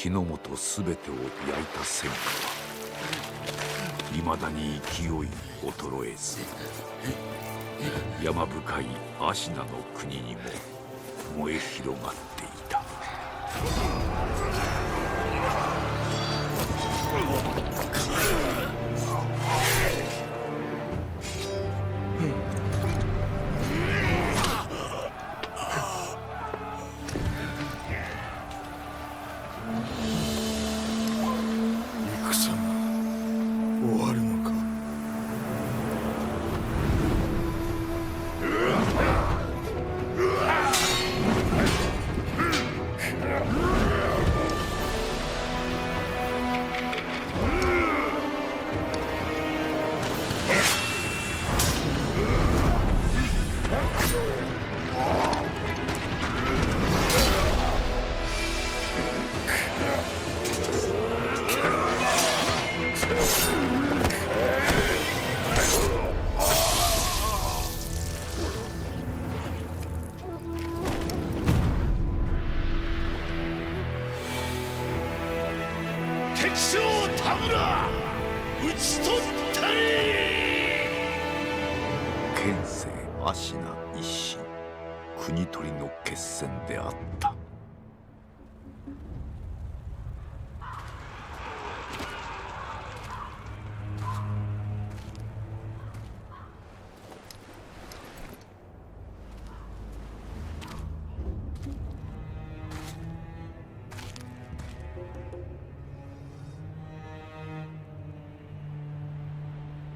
日の本すべてを焼いた戦火はいまだに勢い衰えず、山深いアシナの国にも燃え広がっていた。戦が終わるのか。敵将田村討ち取ったり。剣聖アシナ一心、国取りの決戦であった。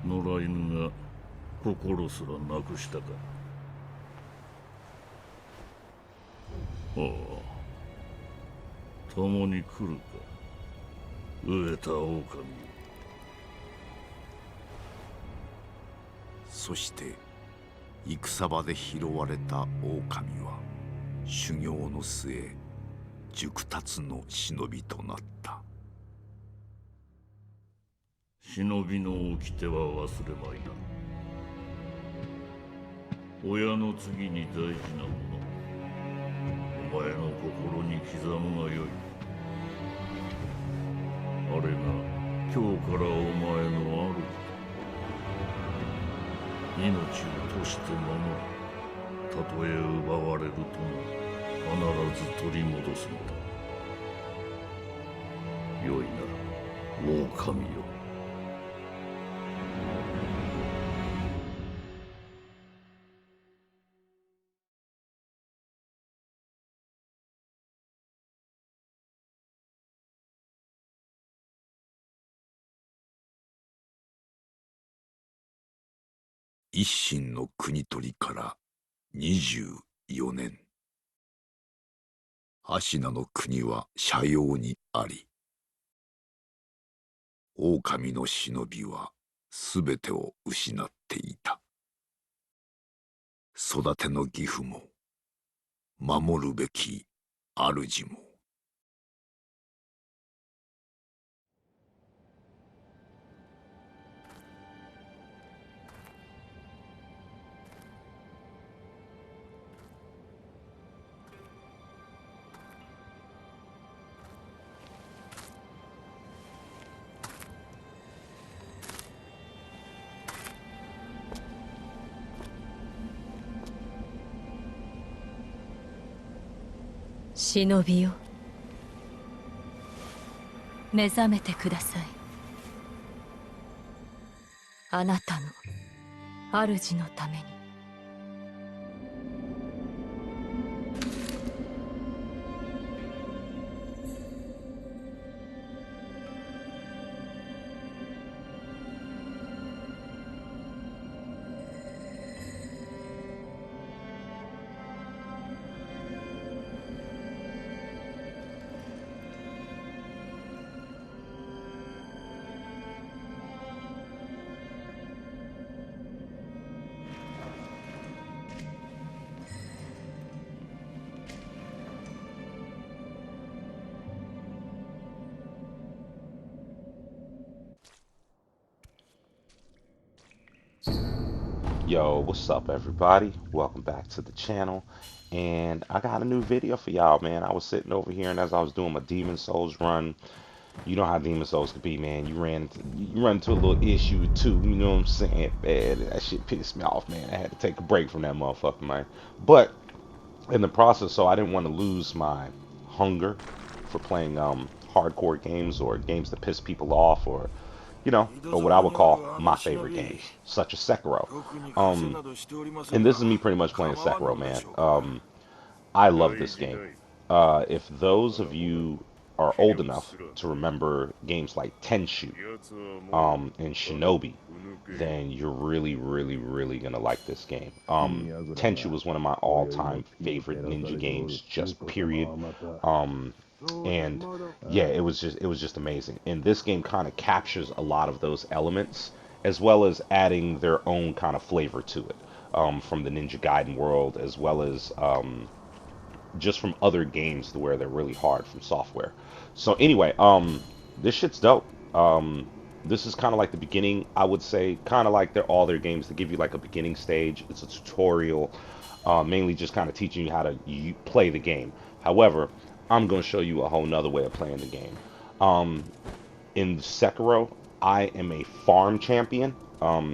野良犬が心すらなくしたか。ああ、共に来るか、飢えた狼。そして戦場で拾われた狼は修行の末熟達の忍びとなった。忍びの掟は忘れまいな。親の次に大事なもの、お前の心に刻むがよい。あれが今日からお前の主だ。命を賭して守り、たとえ奪われるとも必ず取り戻すのだ。よいな、狼よ。一心の国取りから24年。アシナの国は斜陽にあり、狼の忍びはすべてを失っていた。育ての義父も守るべき主も。忍びよ、目覚めてください。あなたの主のために。Yo, what's up, everybody? Welcome back to the channel. And I got a new video for y'all, man. I was sitting over here, and as I was doing my Demon Souls run, you know how Demon Souls could be, man. You run into a little issue too. You know what I'm saying? Man, that shit pissed me off, man. I had to take a break from that motherfucker, man. But in the process, so I didn't want to lose my hunger for playing hardcore games or games that piss people off, or or what I would call my favorite games, such as Sekiro. Um, and this is me pretty much playing Sekiro, man. I love this game. If those of you are old enough to remember games like Tenshu and Shinobi, then you're really, really, really gonna like this game. Tenshu was one of my all-time favorite ninja games, just period. Um, and yeah, it was just amazing. And this game kind of captures a lot of those elements, as well as adding their own kind of flavor to it, from the Ninja Gaiden world, as well as just from other games to where they're really hard from software. So anyway, this shit's dope. This is kind of like the beginning, I would say, kind of like all their games. They give you like a beginning stage. It's a tutorial, mainly just kind of teaching you how to play the game. However, I'm going to show you a whole nother way of playing the game. In Sekiro, I am a farm champion.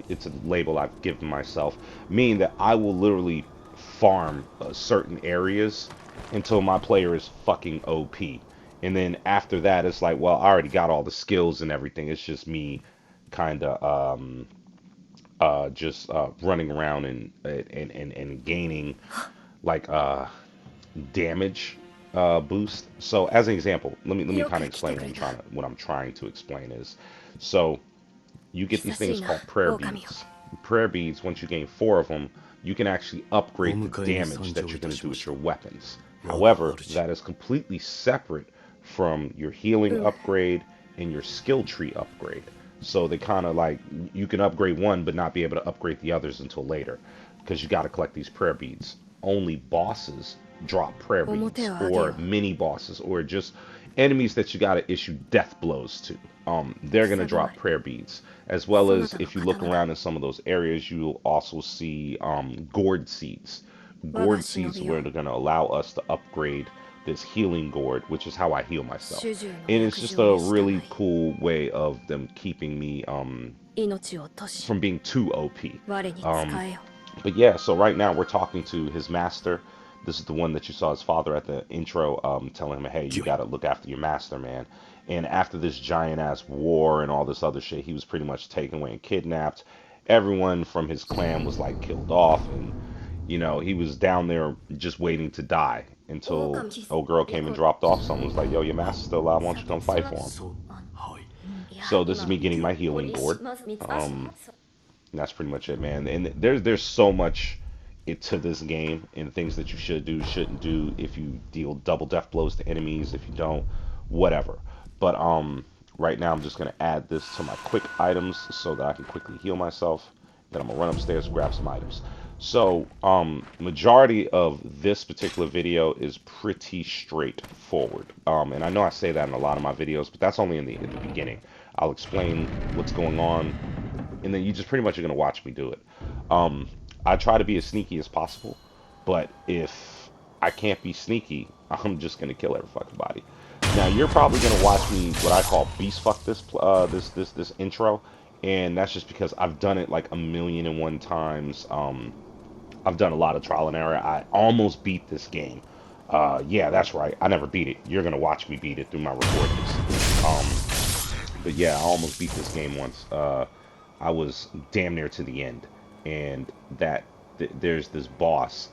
It's a label I've given myself, meaning that I will literally farm certain areas until my player is fucking OP. And then after that, it's like, well, I already got all the skills and everything. It's just me kind of just running around and gaining like damage boost. So as an example, let me kind of explain what I'm trying to explain is, so you get these things called prayer beads. Prayer beads, once you gain 4 of them, you can actually upgrade the damage that you're going to do with your weapons. However, that is completely separate from your healing upgrade and your skill tree upgrade. So they kind of like, you can upgrade one but not be able to upgrade the others until later, because you got to collect these prayer beads. Only bosses drop prayer beads, or mini bosses, or just enemies that you got to issue death blows to. They're going to drop prayer beads, as well as if you look around in some of those areas, you'll also see gourd seeds. Gourd seeds where they're going to allow us to upgrade this healing gourd, which is how I heal myself. And it's just a really cool way of them keeping me from being too OP. But yeah, so right now we're talking to his master. This is the one that you saw his father at the intro, telling him, hey, you gotta look after your master, man. And after this giant ass war and all this other shit, he was pretty much taken away and kidnapped. Everyone from his clan was like killed off, and he was down there just waiting to die until old girl came and dropped off. Someone was like, yo, your master's still alive, why don't you come fight for him? So this is me getting my healing gourd. That's pretty much it, man. And there's so much to this game, and things that you should do, shouldn't do, if you deal double death blows to enemies, if you don't, whatever. But right now I'm just gonna add this to my quick items so that I can quickly heal myself. Then I'm gonna run upstairs and grab some items. So majority of this particular video is pretty straightforward. And I know I say that in a lot of my videos, but that's only in the beginning. I'll explain what's going on, and then you just pretty much are going to watch me do it. I try to be as sneaky as possible, but if I can't be sneaky, I'm just going to kill every fucking body. Now you're probably going to watch me what I call beast fuck this intro, and that's just because I've done it like 1,000,001 times. I've done a lot of trial and error. I almost beat this game. Yeah, that's right. I never beat it. You're going to watch me beat it through my recordings. But yeah, I almost beat this game once. I was damn near to the end, and there's this boss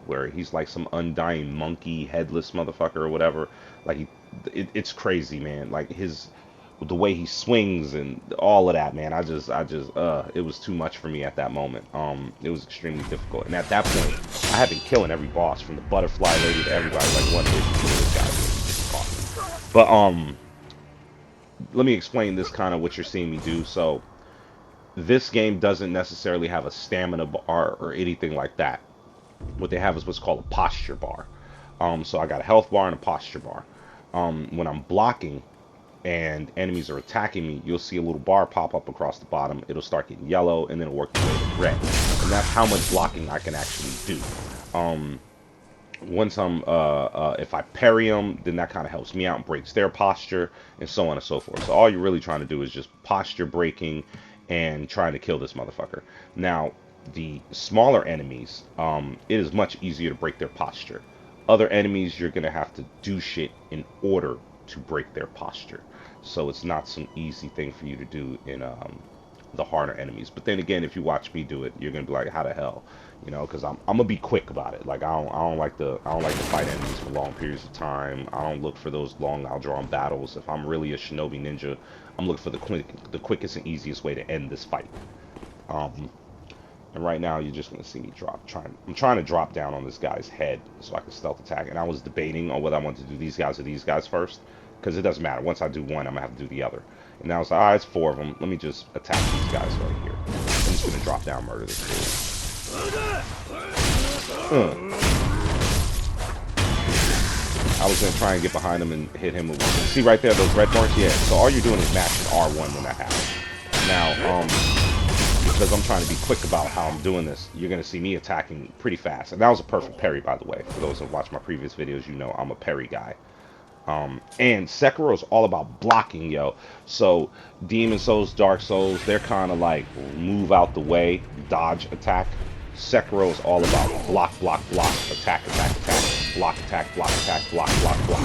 where he's like some undying monkey, headless motherfucker or whatever. Like it's crazy, man. Like the way he swings and all of that, man. It was too much for me at that moment. It was extremely difficult, and at that point, I had been killing every boss from the butterfly lady to everybody. Like, what did this guy do? But let me explain this kind of what you're seeing me do. So this game doesn't necessarily have a stamina bar or anything like that. What they have is what's called a posture bar. So I got a health bar and a posture bar. When I'm blocking, and enemies are attacking me, you'll see a little bar pop up across the bottom. It'll start getting yellow, and then it'll work its way to red. And that's how much blocking I can actually do. Once if I parry them, then that kind of helps me out and breaks their posture, and so on and so forth. So all you're really trying to do is just posture breaking and trying to kill this motherfucker. Now, the smaller enemies, it is much easier to break their posture. Other enemies, you're going to have to do shit in order to break their posture. So it's not some easy thing for you to do in the harder enemies. But then again, if you watch me do it, you're gonna be like, how the hell, you know? Because I'm gonna be quick about it. Like I don't like to fight enemies for long periods of time. I don't look for those long drawn battles. If I'm really a shinobi ninja, I'm looking for the quickest and easiest way to end this fight. And right now, you're just gonna see me I'm trying to drop down on this guy's head so I can stealth attack. And I was debating on whether I want to do these guys or these guys first, because it doesn't matter. Once I do one, I'm gonna have to do the other. And now it's like, alright, it's 4 of them. Let me just attack these guys right here. I'm just gonna drop down, murder this dude. I was gonna try and get behind him and hit him with one. See right there, those red marks? Yeah. So all you're doing is mashing R1 when that happens. Now, because I'm trying to be quick about how I'm doing this, you're going to see me attacking pretty fast. And that was a perfect parry, by the way. For those who watch my previous videos, you know I'm a parry guy. And Sekiro is all about blocking, yo. So Demon Souls, Dark Souls, they're kind of like move out the way, dodge, attack. Sekiro is all about block, block, block, attack, attack, attack, block, attack, block, attack, block, block, block.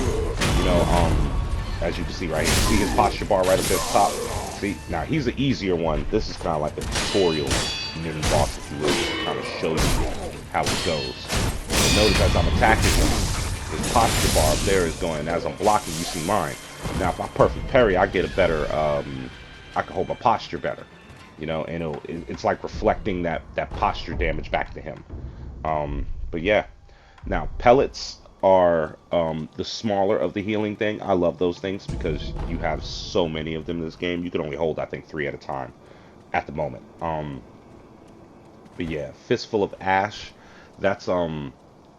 You know, as you can see right here, see his posture bar right up at the top. See, now he's the easier one. This is kind of like a tutorial mini boss, if you will, to kind of show you how it goes. But notice as I'm attacking him, his posture bar up there is going. As I'm blocking, you see mine. Now, if I perfect parry, I get a better, I can hold my posture better, you know, and it's like reflecting that posture damage back to him. But yeah, now pellets are the smaller of the healing thing. I love those things because you have so many of them in this game. You can only hold, I think, 3 at a time at the moment. But yeah, Fistful of Ash. That's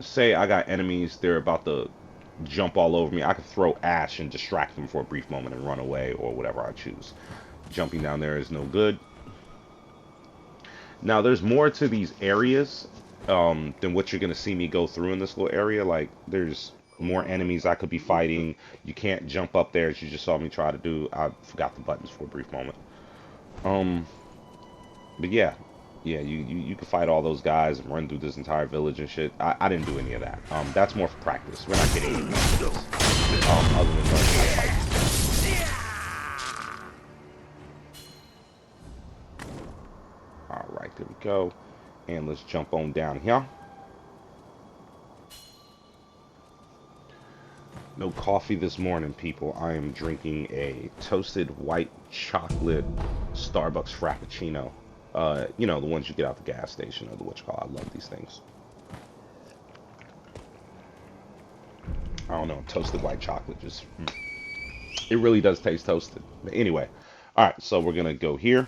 say I got enemies, they're about to jump all over me. I could throw ash and distract them for a brief moment and run away, or whatever I choose. Jumping down there is no good. Now there's more to these areas than what you're going to see me go through in this little area. Like, there's more enemies I could be fighting. You can't jump up there as you just saw me try to do. I forgot the buttons for a brief moment. But yeah, you can fight all those guys and run through this entire village and shit. I didn't do any of that. That's more for practice. We're not getting any of this. Other than learning how to fight. Alright, there we go. And let's jump on down here. No coffee this morning, people. I am drinking a toasted white chocolate Starbucks Frappuccino. You know, the ones you get out the gas station, or the whatchamacallit. I love these things. I don't know, toasted white chocolate just... It really does taste toasted. But anyway. Alright, so we're going to go here.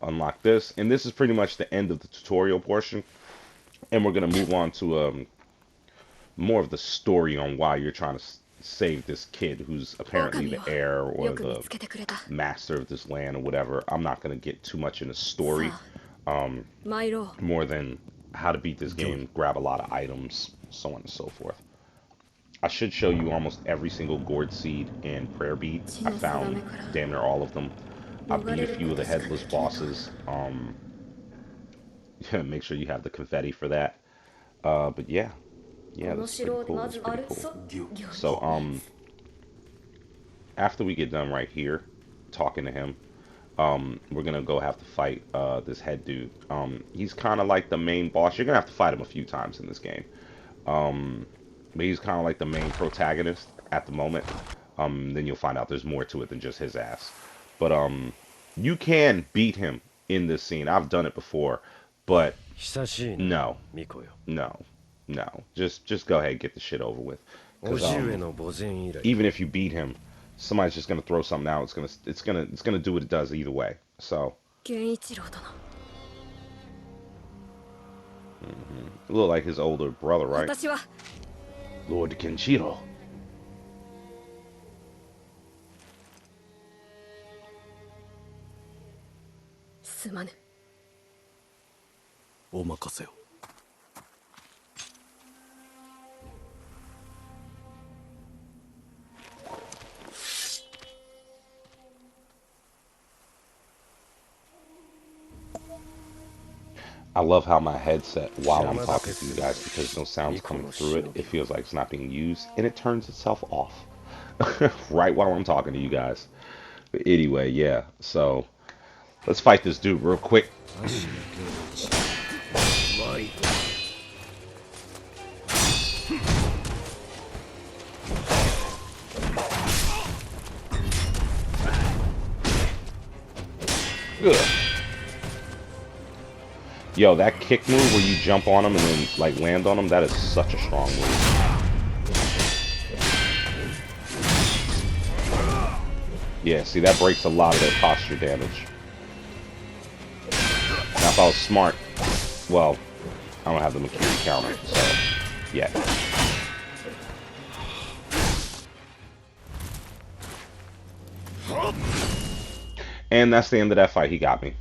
Unlock this. And this is pretty much the end of the tutorial portion. And we're going to move on to more of the story on why you're trying to save this kid who's apparently the heir or the master of this land or whatever. I'm not going to get too much into story. More than how to beat this game, grab a lot of items, so on and so forth. I should show you almost every single gourd seed and prayer bead. I found damn near all of them. I beat a few of the headless bosses. Make sure you have the confetti for that. But yeah, that's pretty cool. That's pretty cool. So after we get done right here, talking to him, we're gonna go have to fight this head dude. He's kind of like the main boss. You're gonna have to fight him a few times in this game. But he's kind of like the main protagonist at the moment. Then you'll find out there's more to it than just his ass. But you can beat him in this scene. I've done it before, but no. Just go ahead and get the shit over with. 'Cause, even if you beat him, somebody's just gonna throw something out. It's gonna do what it does either way. So. A little like his older brother, right? Lord Kenshiro. すまぬ。お任せを。I love how my headset, while I'm talking to you guys, because no sound's coming through it, it feels like it's not being used, and it turns itself off right while I'm talking to you guys. But anyway, yeah, so let's fight this dude real quick. Ugh. Yo, that kick move where you jump on him and then like land on him, that is such a strong move. Yeah, see, that breaks a lot of their posture damage. Now, if I was smart, well, I don't have the Mercury counter, so, yeah. And that's the end of that fight. He got me.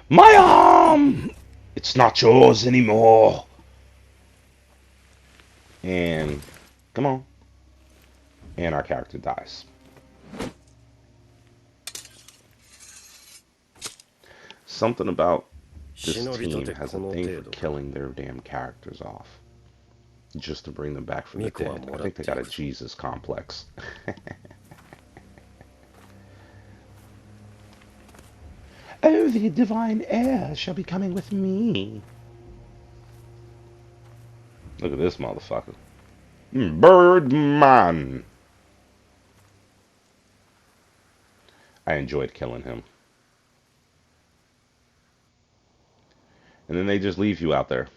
My arm! It's not yours anymore. And, come on. And our character dies. Something about this team has a thing for killing their damn characters off. Just to bring them back from the dead. I think they got a Jesus complex. Oh, the divine heir shall be coming with me. Look at this motherfucker. Birdman. I enjoyed killing him. And then they just leave you out there.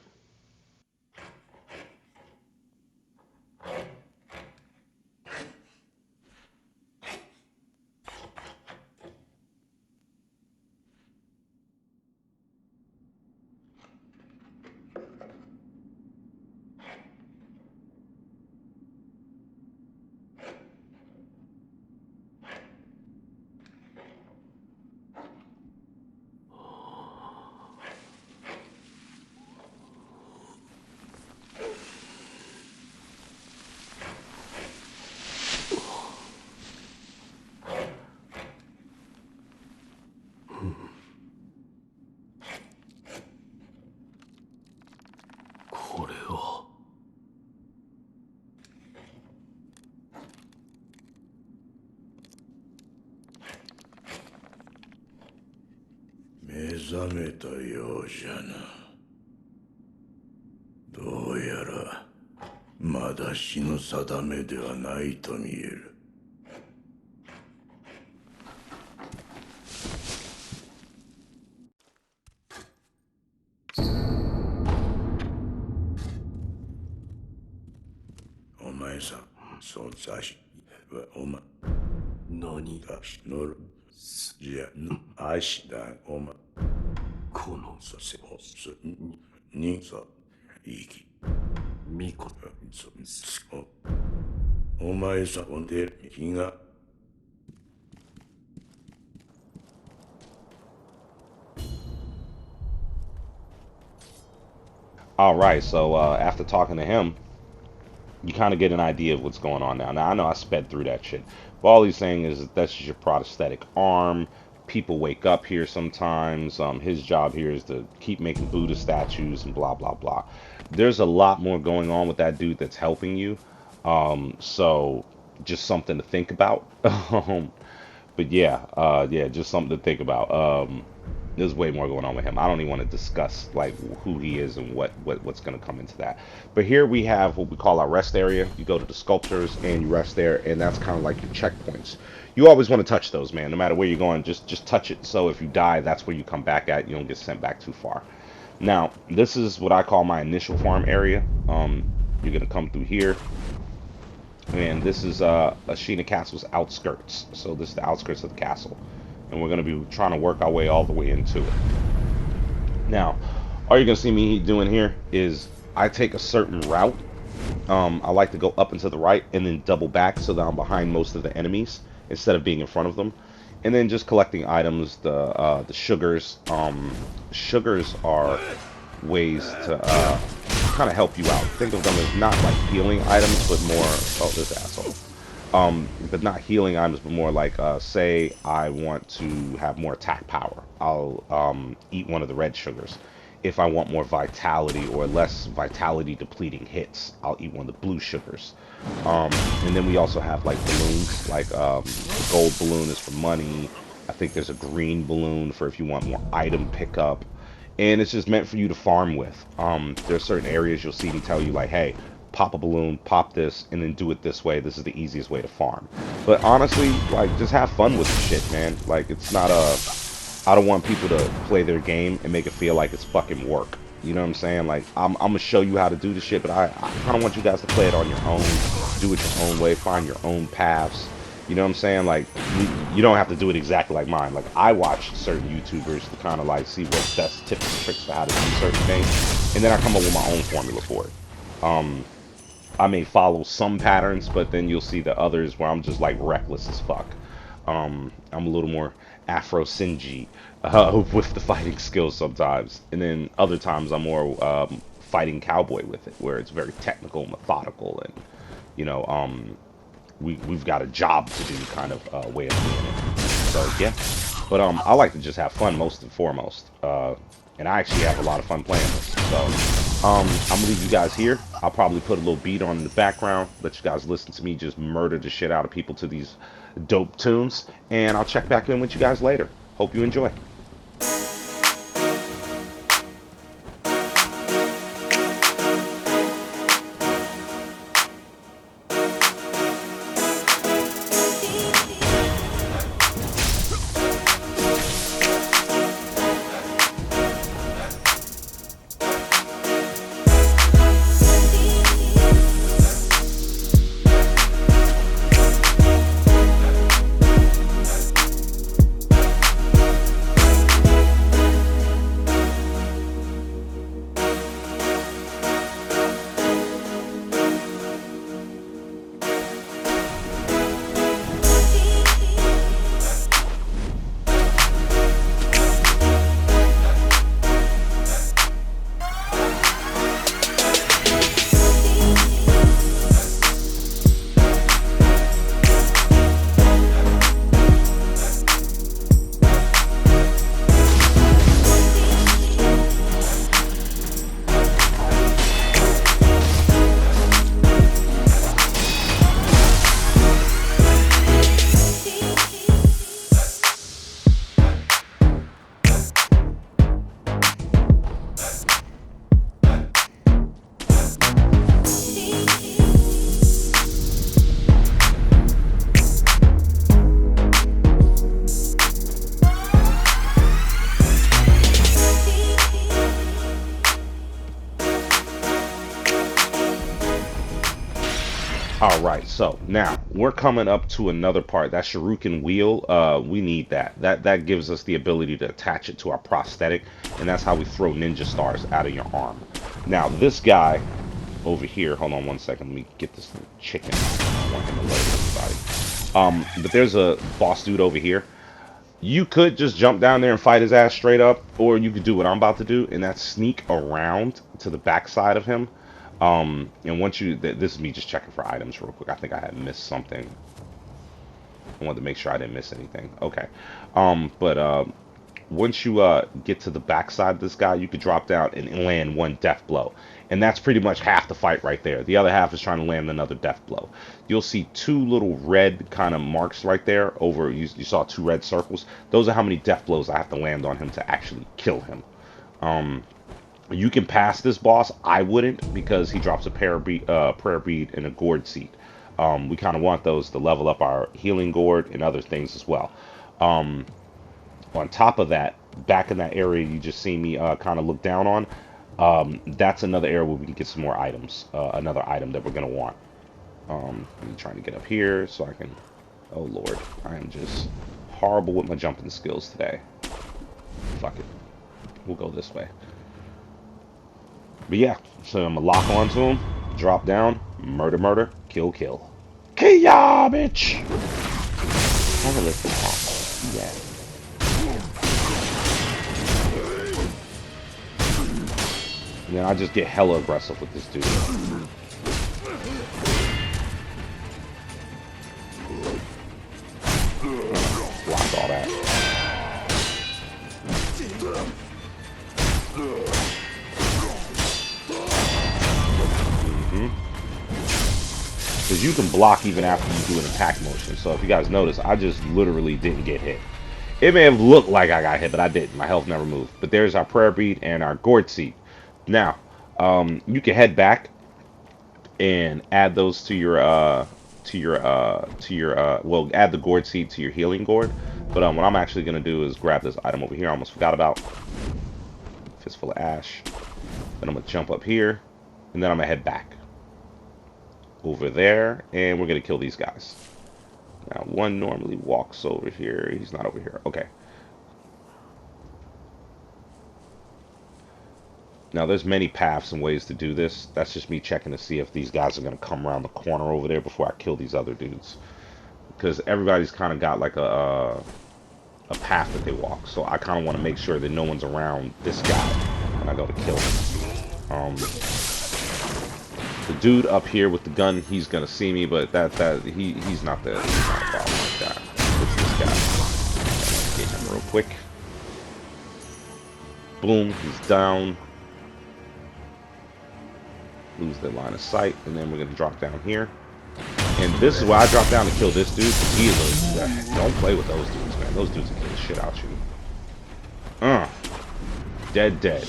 Alright, so after talking to him, you kind of get an idea of what's going on now. Now, I know I sped through that shit. But all he's saying is that that's just your prosthetic arm. People wake up here sometimes. His job here is to keep making Buddha statues and blah, blah, blah. There's a lot more going on with that dude that's helping you. So just something to think about. But yeah, just something to think about. There's way more going on with him. I don't even want to discuss like who he is and what's going to come into that. But here we have what we call our rest area. You go to the sculptures and you rest there, and that's kind of like your checkpoints. You always want to touch those, man. No matter where you're going, just touch it. So if you die, that's where you come back at. You don't get sent back too far. Now, this is what I call my initial farm area. You're gonna come through here. And this is Ashina Castle's outskirts. So this is the outskirts of the castle. And we're going to be trying to work our way all the way into it. Now, all you're going to see me doing here is I take a certain route. I like to go up and to the right and then double back so that I'm behind most of the enemies instead of being in front of them. And then just collecting items, the sugars. Sugars are ways to kind of help you out. Think of them as not like healing items, but more. Oh, this asshole. But not healing items, but more like, say I want to have more attack power. I'll eat one of the red sugars. If I want more vitality or less vitality depleting hits, I'll eat one of the blue sugars. And then we also have like balloons, like the gold balloon is for money. I think there's a green balloon for if you want more item pickup. And it's just meant for you to farm with. There's certain areas you'll see me tell you like, hey, pop a balloon, pop this, and then do it this way. This is the easiest way to farm. But honestly, like, just have fun with the shit, man. Like, it's not a... I don't want people to play their game and make it feel like it's fucking work. You know what I'm saying? Like, I'm gonna show you how to do the shit, but I kind of want you guys to play it on your own, do it your own way, find your own paths. You know what I'm saying? Like, you don't have to do it exactly like mine. Like, I watch certain YouTubers to kind of like see what's best tips and tricks for how to do certain things, and then I come up with my own formula for it. I may follow some patterns, but then you'll see the others where I'm just like reckless as fuck. I'm a little more Afro Sinji with the fighting skills sometimes, and then other times I'm more fighting cowboy with it, where it's very technical, methodical, and you know, we've got a job to do kind of way of doing it. So yeah, but I like to just have fun most and foremost, and I actually have a lot of fun playing this. So I'm gonna leave you guys here. I'll probably put a little beat on in the background, let you guys listen to me just murder the shit out of people to these dope tunes, and I'll check back in with you guys later. Hope you enjoy. All right, so now we're coming up to another part. That shuriken wheel, we need that. That gives us the ability to attach it to our prosthetic, and that's how we throw ninja stars out of your arm. Now, this guy over here, hold on one second, let me get this little chicken. I don't want him to alert everybody. But there's a boss dude over here. You could just jump down there and fight his ass straight up, or you could do what I'm about to do, and that's sneak around to the backside of him. And once you, this is me just checking for items real quick. I think I had missed something. I wanted to make sure I didn't miss anything. Okay. But once you get to the backside of this guy, you could drop down and land one death blow. And that's pretty much half the fight right there. The other half is trying to land another death blow. You'll see two little red kind of marks right there over, you saw two red circles. Those are how many death blows I have to land on him to actually kill him. You can pass this boss. I wouldn't, because he drops a prayer bead and a gourd seed. We kind of want those to level up our healing gourd and other things as well. On top of that, back in that area you just see me kind of look down on, that's another area where we can get some more items. Another item that we're going to want. I'm trying to get up here so I can... Oh, Lord. I am just horrible with my jumping skills today. Fuck it. We'll go this way. But yeah, so I'm gonna lock onto him, drop down, murder, kill. Kill ya, bitch! I listen to he at? And then I just get hella aggressive with this dude. Block all that. Because you can block even after you do an attack motion. So if you guys notice, I just literally didn't get hit. It may have looked like I got hit, but I didn't. My health never moved. But there's our prayer bead and our gourd seed. Now, you can head back and add those to your well, add the gourd seed to your healing gourd. But what I'm actually gonna do is grab this item over here. I almost forgot about. Fistful of ash. Then I'm gonna jump up here, and then I'm gonna head back over there, and we're gonna kill these guys. Now, one normally walks over here. He's not over here. Okay. Now, there's many paths and ways to do this. That's just me checking to see if these guys are going to come around the corner over there before I kill these other dudes. Because everybody's kind of got like a path that they walk. So I kind of want to make sure that no one's around this guy when I go to kill him. The dude up here with the gun, he's going to see me, but he's not a problem like that. It's this guy. Get him real quick. Boom, he's down. Lose their line of sight, and then we're gonna drop down here. And this is why I drop down to kill this dude. He is a don't play with those dudes, man. Those dudes will kill the shit out you. Dead.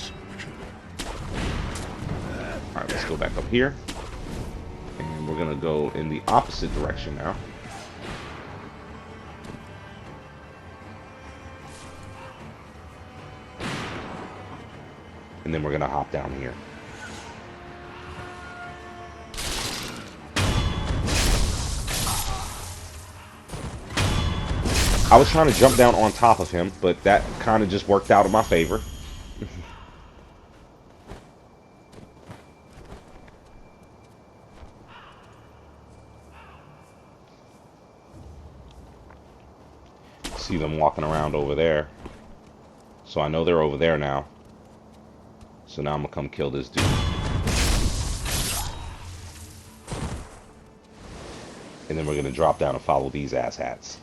All right, let's go back up here, and we're gonna go in the opposite direction now. And then we're gonna hop down here. I was trying to jump down on top of him, but that kind of just worked out in my favor. See them walking around over there. So I know they're over there now. So now I'm gonna come kill this dude. And then we're gonna drop down and follow these asshats.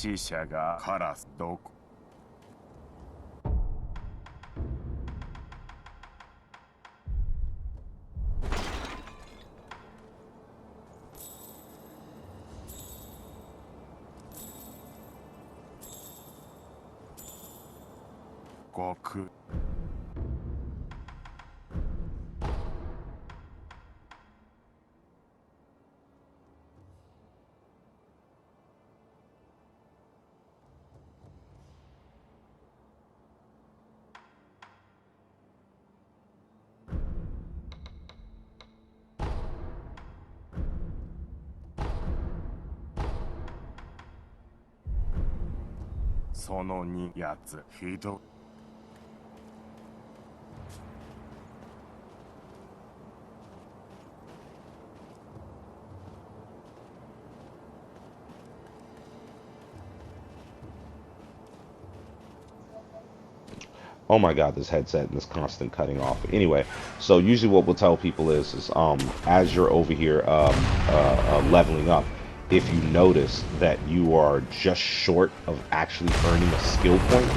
死者がカラスどこ極その2やつひどい Oh my God, this headset and this constant cutting off. But anyway, so usually what we'll tell people is as you're over here leveling up, if you notice that you are just short of actually earning a skill point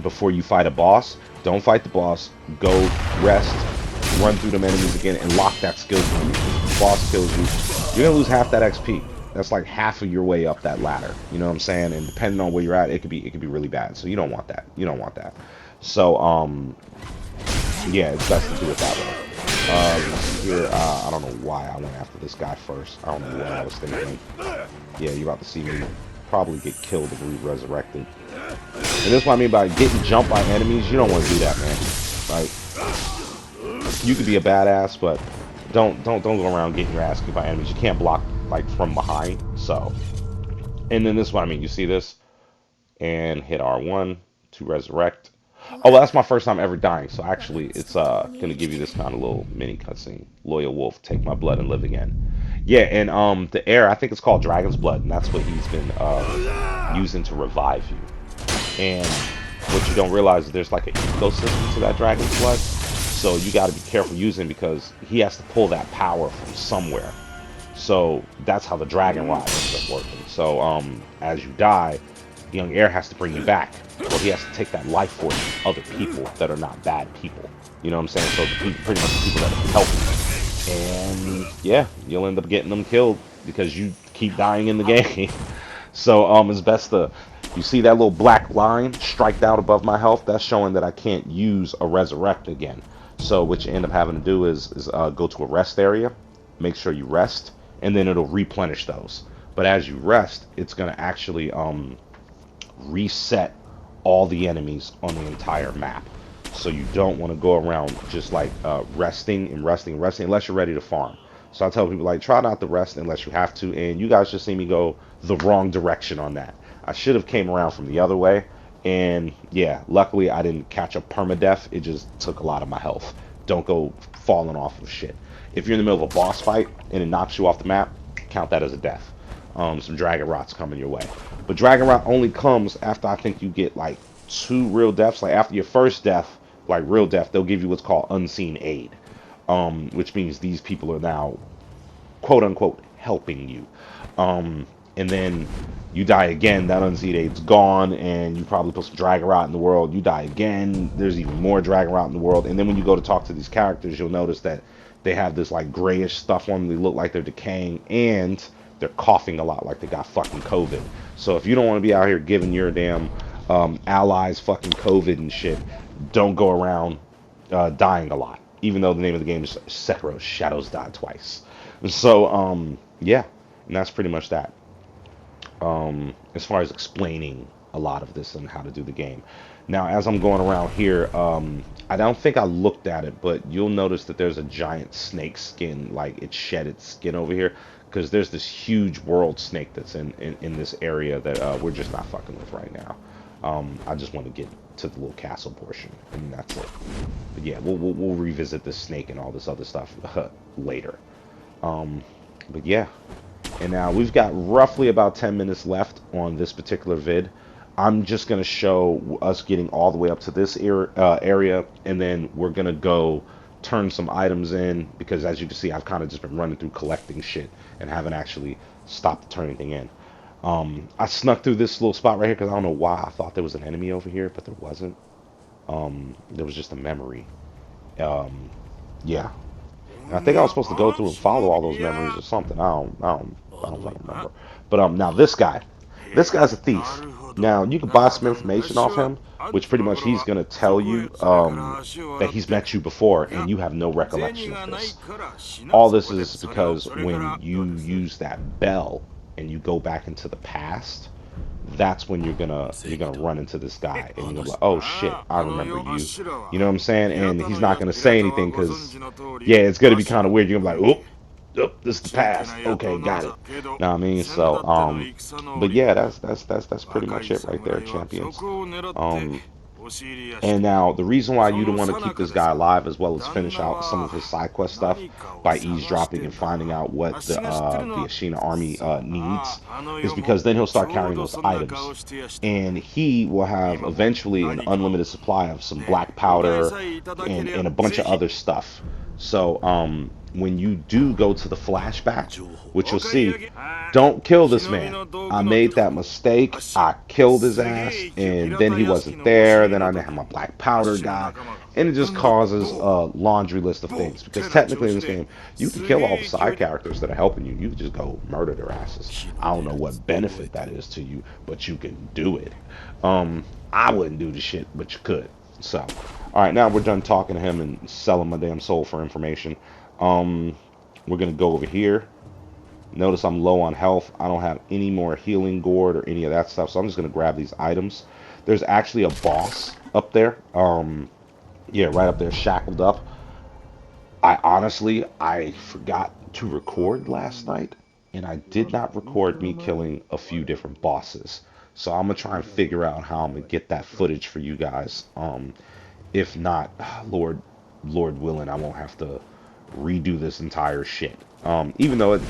before you fight a boss, don't fight the boss. Go rest, run through them enemies again, and lock that skill point. If the boss kills you, you're gonna lose half that XP. That's like half of your way up that ladder. You know what I'm saying? And depending on where you're at, it could be really bad. So you don't want that. You don't want that. So yeah, it's best to do it that way. Here, I don't know why I went after this guy first. I don't know what I was thinking. Yeah, you're about to see me probably get killed or resurrected. And this is what I mean by getting jumped by enemies. You don't want to do that, man. Like, you could be a badass, but don't go around getting your ass kicked by enemies. You can't block like from behind. So, and then this is what I mean. You see this, and hit R1 to resurrect. Oh, well, that's my first time ever dying. So actually, it's gonna give you this kind of little mini cutscene. Loyal wolf, take my blood and live again. Yeah, and the air, I think it's called Dragon's Blood, and that's what he's been using to revive you. And what you don't realize is there's like an ecosystem to that Dragon's Blood. So you got to be careful using because he has to pull that power from somewhere. So that's how the dragon rod ends up working. So as you die, young heir has to bring you back. Or he has to take that life force from other people that are not bad people. You know what I'm saying? So pretty much the people that are helping. And yeah, you'll end up getting them killed because you keep dying in the game. So it's best to, you see that little black line striked out above my health? That's showing that I can't use a resurrect again. So what you end up having to do is go to a rest area, make sure you rest, and then it'll replenish those. But as you rest, it's going to actually reset all the enemies on the entire map. So you don't want to go around just like resting unless you're ready to farm. So I tell people, like, try not to rest unless you have to, and you guys just see me go the wrong direction on that. I should have came around from the other way, and yeah, luckily I didn't catch a permadeath. It just took a lot of my health. Don't go falling off of shit. If you're in the middle of a boss fight and it knocks you off the map, count that as a death. Some dragon rots coming your way. But dragon rot only comes after I think you get like 2 real deaths. Like after your first death, like real death, they'll give you what's called unseen aid. Which means these people are now, quote unquote, helping you. And then you die again, that unseen aid's gone, and you probably put some dragon rot in the world. You die again, there's even more dragon rot in the world. And then when you go to talk to these characters, you'll notice that they have this like grayish stuff on them. They look like they're decaying, and they're coughing a lot like they got fucking COVID. So if you don't want to be out here giving your damn allies fucking COVID and shit, don't go around dying a lot. Even though the name of the game is Sekiro, Shadows Die Twice. So, yeah, and that's pretty much that. as far as explaining a lot of this and how to do the game. Now, as I'm going around here, I don't think I looked at it, but you'll notice that there's a giant snake skin, like it shed its skin over here, because there's this huge world snake that's in this area that we're just not fucking with right now. I just want to get to the little castle portion, and that's it. But yeah, we'll revisit this snake and all this other stuff later. But yeah, and now we've got roughly about 10 minutes left on this particular vid. I'm just going to show us getting all the way up to this area, and then we're going to go turn some items in, because as you can see, I've kind of just been running through collecting shit and haven't actually stopped to turn anything in. I snuck through this little spot right here because I don't know why I thought there was an enemy over here, but there wasn't. There was just a memory. Yeah, and I think I was supposed to go through and follow all those memories or something. I don't fucking remember. But now this guy's a thief. Now you can buy some information off him, which pretty much he's gonna tell you that he's met you before and you have no recollection of this. All this is because when you use that bell and you go back into the past, that's when you're gonna run into this guy and you're gonna be like, oh shit, I remember you. You know what I'm saying? And he's not gonna say anything because yeah, it's gonna be kind of weird. You're gonna be like, oh, this is the past. Okay, got it. Know what I mean? So but yeah, that's pretty much it right there, champions. Um and now the reason why you don't want to keep this guy alive as well as finish out some of his side quest stuff by eavesdropping and finding out what the Ashina army needs is because then he'll start carrying those items, and he will have eventually an unlimited supply of some black powder and a bunch of other stuff. So when you do go to the flashback, which you'll see, don't kill this man. I made that mistake. I killed his ass, and then he wasn't there. Then I didn't have my black powder guy, and it just causes a laundry list of things. Because technically in this game, you can kill all the side characters that are helping you. You can just go murder their asses. I don't know what benefit that is to you, but you can do it. I wouldn't do the shit, but you could. So, all right, now we're done talking to him and selling my damn soul for information. We're gonna go over here. Notice I'm low on health. I don't have any more healing gourd or any of that stuff, so I'm just gonna grab these items. There's actually a boss up there. Yeah, right up there, shackled up. I forgot to record last night, and I did not record me killing a few different bosses. So I'm gonna try and figure out how I'm gonna get that footage for you guys. If not, Lord willing, I won't have to redo this entire shit. Even though it's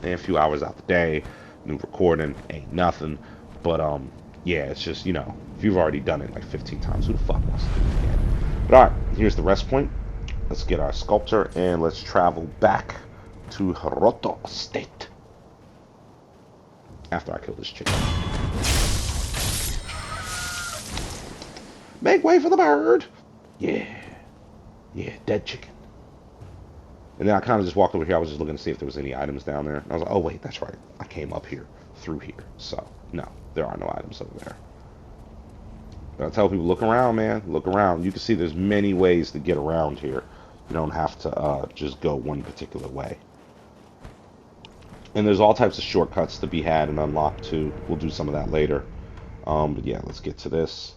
a few hours out the day, new recording ain't nothing. But yeah, it's just, if you've already done it like 15 times, who the fuck wants to do it again? But all right, here's the rest point. Let's get our sculptor and let's travel back to Hiroto State after I kill this chicken. Make way for the bird. Yeah, dead chicken. And then I kind of just walked over here. I was just looking to see if there was any items down there. And I was like, oh, wait, that's right. I came up here through here. So, no, there are no items over there. But I tell people, look around, man. Look around. You can see there's many ways to get around here. You don't have to just go one particular way. And there's all types of shortcuts to be had and unlocked, too. We'll do some of that later. But yeah, let's get to this.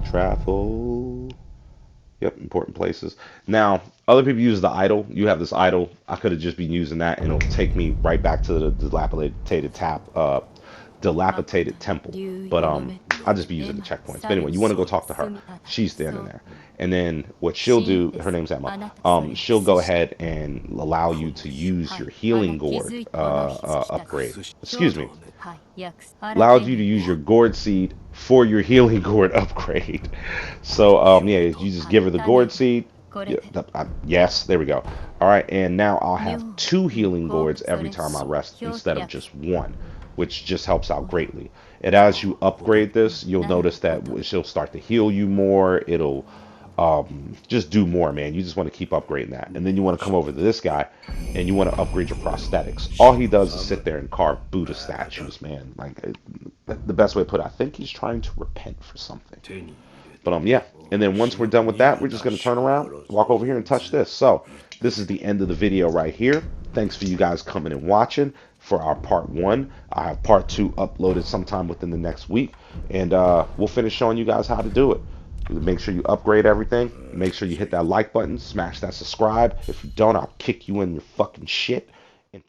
Travel. Yep, important places. Now, other people use the idol. You have this idol. I could have just been using that, and it'll take me right back to the dilapidated temple. But I'll just be using the checkpoints. But anyway, you want to go talk to her. She's standing there. And then what she'll do, her name's Emma, she'll go ahead and allow you to use your healing gourd upgrade. Excuse me. Allows you to use your gourd seed for your healing gourd upgrade. So yeah, you just give her the gourd seed. Yes, there we go. All right, and now I'll have 2 healing gourds every time I rest instead of just 1, which just helps out greatly. And as you upgrade this, you'll notice that she'll start to heal you more. It'll just do more, man. You just want to keep upgrading that. And then you want to come over to this guy and you want to upgrade your prosthetics. All he does is sit there and carve Buddha statues, man. Like, the best way to put it, I think he's trying to repent for something. But yeah, And then once we're done with that, we're just going to turn around, walk over here and touch this. So this is the end of the video right here. Thanks for you guys coming and watching for our part 1. I have part 2 uploaded sometime within the next week. And we'll finish showing you guys how to do it. Make sure you upgrade everything. Make sure you hit that like button. Smash that subscribe. If you don't, I'll kick you in your fucking shit. And